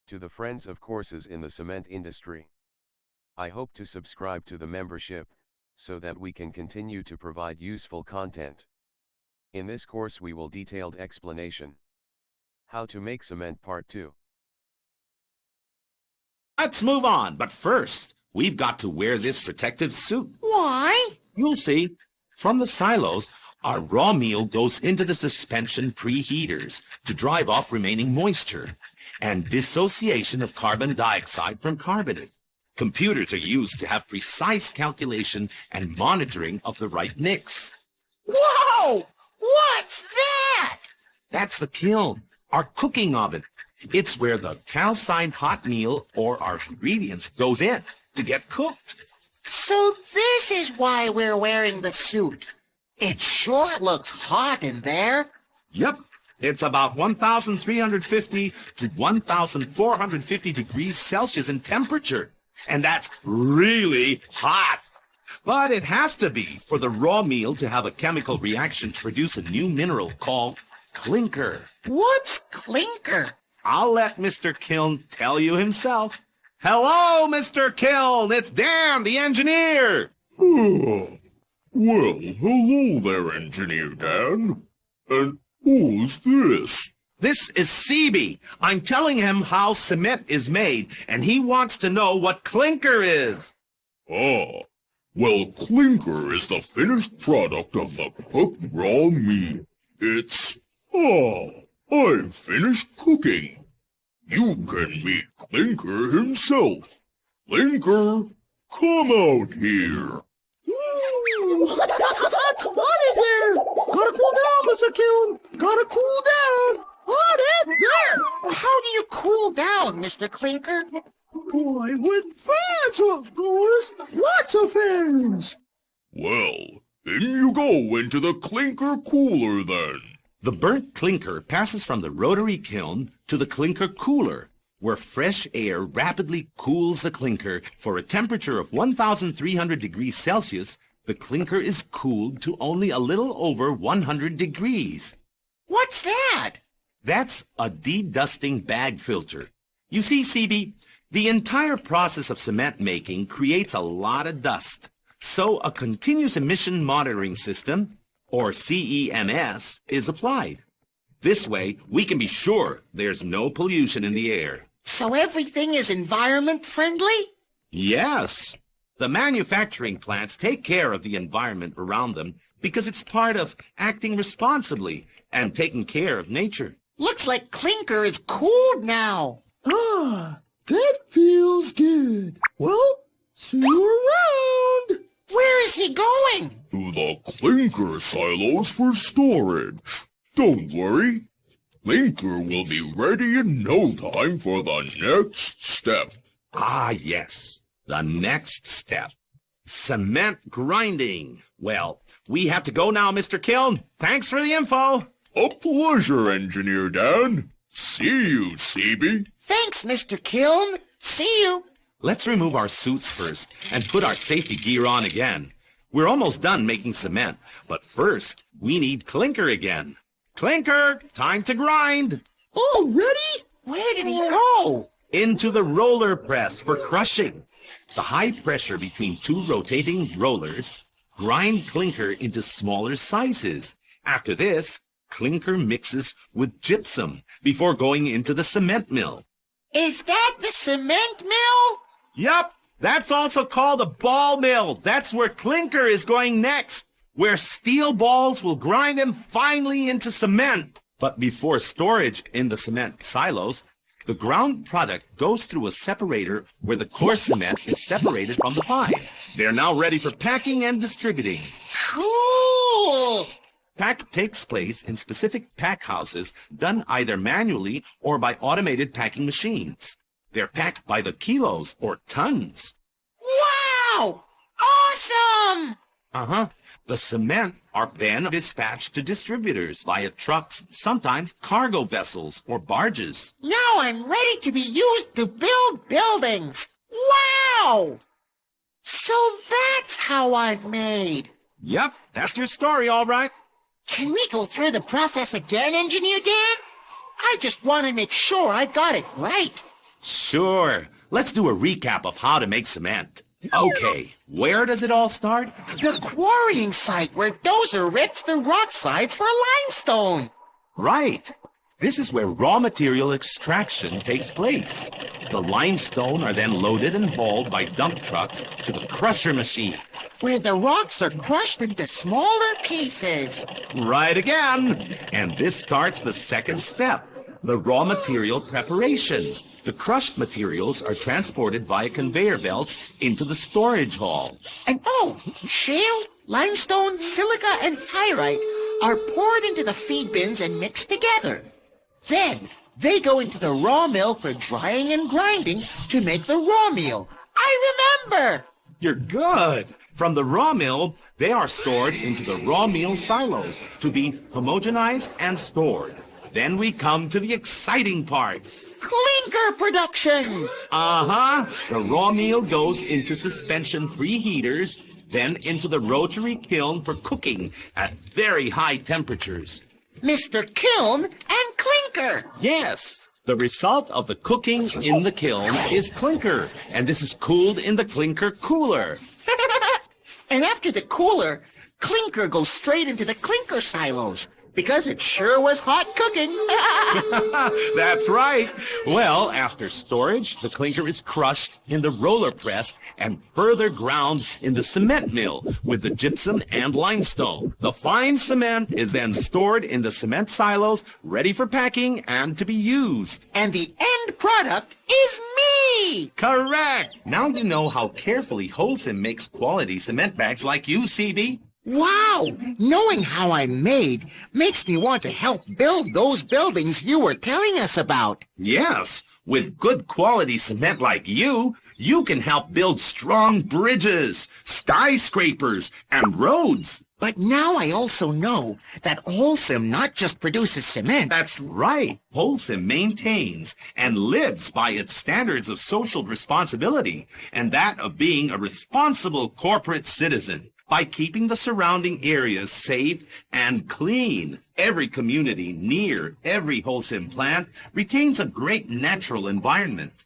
To the friends of courses in the cement industry, I hope to subscribe to the membership, so that we can continue to provide useful content. In this course we will detailed explanation. How to make cement part 2. Let's move on, but first, we've got to wear this protective suit. Why? You'll see. From the silos, our raw meal goes into the suspension preheaters to drive off remaining moisture and dissociation of carbon dioxide from carbonate. Computers are used to have precise calculation and monitoring of the right mix. Whoa! What's that? That's the kiln, our cooking oven. It's where the calcined hot meal or our ingredients goes in to get cooked. So this is why we're wearing the suit. It sure looks hot in there. Yep, it's about 1,350 to 1,450 degrees Celsius in temperature. And that's really hot. But it has to be for the raw meal to have a chemical reaction to produce a new mineral called clinker. What's clinker? I'll let Mr. Kiln tell you himself. Hello, Mr. Kiln. It's Dan, the engineer. Well, hello there, Engineer Dan. And who's this? This is CB. I'm telling him how cement is made, and he wants to know what clinker is. Ah, well, clinker is the finished product of the cooked raw meat. I've finished cooking. You can meet Clinker himself. Clinker, come out here. Come on in here. Gotta cool down, Mr. Kiln. Gotta cool down. Hot in there. How do you cool down, Mr. Clinker? Why, with fans, of course. Lots of fans. Well, in you go into the clinker cooler then. The burnt clinker passes from the rotary kiln to the clinker cooler, where fresh air rapidly cools the clinker. For a temperature of 1,300 degrees Celsius, the clinker is cooled to only a little over 100 degrees. What's that? That's a dedusting bag filter. You see, CB, the entire process of cement making creates a lot of dust. So a continuous emission monitoring system, or CEMS, is applied. This way, we can be sure there's no pollution in the air. So everything is environment friendly? Yes. The manufacturing plants take care of the environment around them because it's part of acting responsibly and taking care of nature. Looks like clinker is cooled now. Ah, that feels good. Well, see you around. Where is he going? To the clinker silos for storage. Don't worry. Clinker will be ready in no time for the next step. Ah, yes. The next step. Cement grinding. Well, we have to go now, Mr. Kiln. Thanks for the info. A pleasure, Engineer Dan. See you, CB. Thanks, Mr. Kiln. See you. Let's remove our suits first and put our safety gear on again. We're almost done making cement, but first, we need clinker again. Clinker, time to grind. Already? Where did he go? Into the roller press for crushing. The high pressure between two rotating rollers grind clinker into smaller sizes. After this, clinker mixes with gypsum before going into the cement mill. Is that the cement mill? Yup, that's also called a ball mill. That's where clinker is going next, where steel balls will grind them finely into cement. But before storage in the cement silos, the ground product goes through a separator where the coarse cement is separated from the fine. They're now ready for packing and distributing. Cool! Pack takes place in specific pack houses done either manually or by automated packing machines. They're packed by the kilos or tons. Wow! Awesome! Uh-huh. The cement are then dispatched to distributors via trucks, sometimes cargo vessels or barges. Now I'm ready to be used to build buildings. Wow! So that's how I'm made. Yep, that's your story, all right. Can we go through the process again, Engineer Dan? I just want to make sure I got it right. Sure. Let's do a recap of how to make cement. Okay, where does it all start? The quarrying site where Dozer rips the rock slides for limestone. Right. This is where raw material extraction takes place. The limestone are then loaded and hauled by dump trucks to the crusher machine. Where the rocks are crushed into smaller pieces. Right again. And this starts the second step, the raw material preparation. The crushed materials are transported via conveyor belts into the storage hall. And shale, limestone, silica, and pyrite are poured into the feed bins and mixed together. Then they go into the raw mill for drying and grinding to make the raw meal. I remember! You're good. From the raw mill, they are stored into the raw meal silos to be homogenized and stored. Then we come to the exciting part. Clinker production! The raw meal goes into suspension preheaters, then into the rotary kiln for cooking at very high temperatures. Mr. Kiln and Clinker! Yes, the result of the cooking in the kiln is clinker, and this is cooled in the clinker cooler. And after the cooler, Clinker goes straight into the clinker silos, because it sure was hot cooking. That's right. Well, after storage, the clinker is crushed in the roller press and further ground in the cement mill with the gypsum and limestone. The fine cement is then stored in the cement silos, ready for packing and to be used. And the end product is me! Correct. Now you know how carefully Wholesome makes quality cement bags like you, CB. Wow! Knowing how I'm made makes me want to help build those buildings you were telling us about. Yes, with good quality cement like you can help build strong bridges, skyscrapers, and roads. But now I also know that Wholesome not just produces cement. That's right. Wholesome maintains and lives by its standards of social responsibility and that of being a responsible corporate citizen. By keeping the surrounding areas safe and clean. Every community near every Wholesome plant retains a great natural environment.